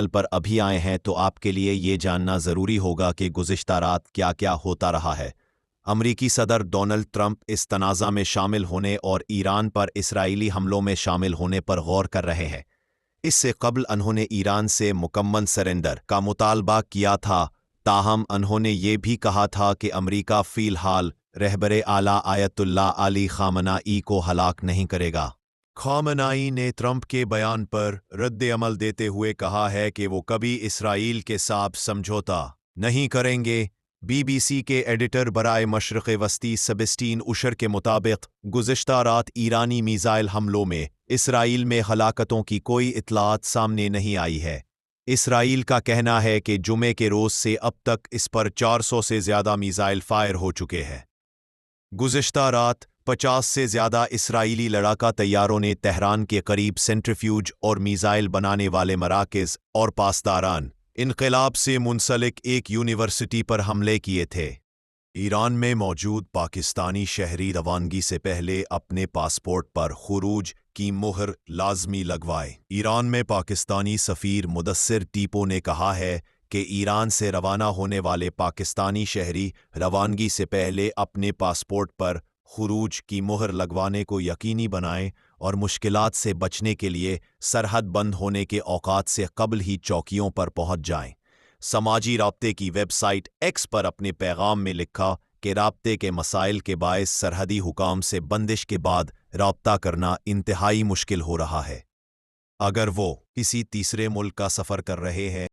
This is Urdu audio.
پر ابھی آئے ہیں تو آپ کے لیے یہ جاننا ضروری ہوگا کہ گزشتہ رات کیا کیا ہوتا رہا ہے۔ امریکی صدر ڈونلڈ ٹرمپ اس تنازع میں شامل ہونے اور ایران پر اسرائیلی حملوں میں شامل ہونے پر غور کر رہے ہیں۔ اس سے قبل انہوں نے ایران سے مکمل سرنڈر کا مطالبہ کیا تھا، تاہم انہوں نے یہ بھی کہا تھا کہ امریکہ فی الحال رہبر اعلیٰ آیت اللہ علی خامنہ ای کو ہلاک نہیں کرے گا۔ خامنہ ای نے ٹرمپ کے بیان پر رد عمل دیتے ہوئے کہا ہے کہ وہ کبھی اسرائیل کے ساتھ سمجھوتا نہیں کریں گے۔ بی بی سی کے ایڈیٹر برائے مشرق وسطی سبسٹین اوشر کے مطابق گزشتہ رات ایرانی میزائل حملوں میں اسرائیل میں ہلاکتوں کی کوئی اطلاعات سامنے نہیں آئی ہے۔ اسرائیل کا کہنا ہے کہ جمعے کے روز سے اب تک اس پر 400 سے زیادہ میزائل فائر ہو چکے ہیں۔ گزشتہ رات 50 سے زیادہ اسرائیلی لڑاکا طیاروں نے تہران کے قریب سینٹریفیوج اور میزائل بنانے والے مراکز اور پاسداران انقلاب سے منسلک ایک یونیورسٹی پر حملے کیے تھے۔ ایران میں موجود پاکستانی شہری روانگی سے پہلے اپنے پاسپورٹ پر خروج کی مہر لازمی لگوائے۔ ایران میں پاکستانی سفیر مدثر ٹیپو نے کہا ہے کہ ایران سے روانہ ہونے والے پاکستانی شہری روانگی سے پہلے اپنے پاسپورٹ پر خروج کی مہر لگوانے کو یقینی بنائیں اور مشکلات سے بچنے کے لیے سرحد بند ہونے کے اوقات سے قبل ہی چوکیوں پر پہنچ جائیں۔ سماجی رابطے کی ویب سائٹ ایکس پر اپنے پیغام میں لکھا کہ رابطے کے مسائل کے باعث سرحدی حکام سے بندش کے بعد رابطہ کرنا انتہائی مشکل ہو رہا ہے۔ اگر وہ کسی تیسرے ملک کا سفر کر رہے ہیں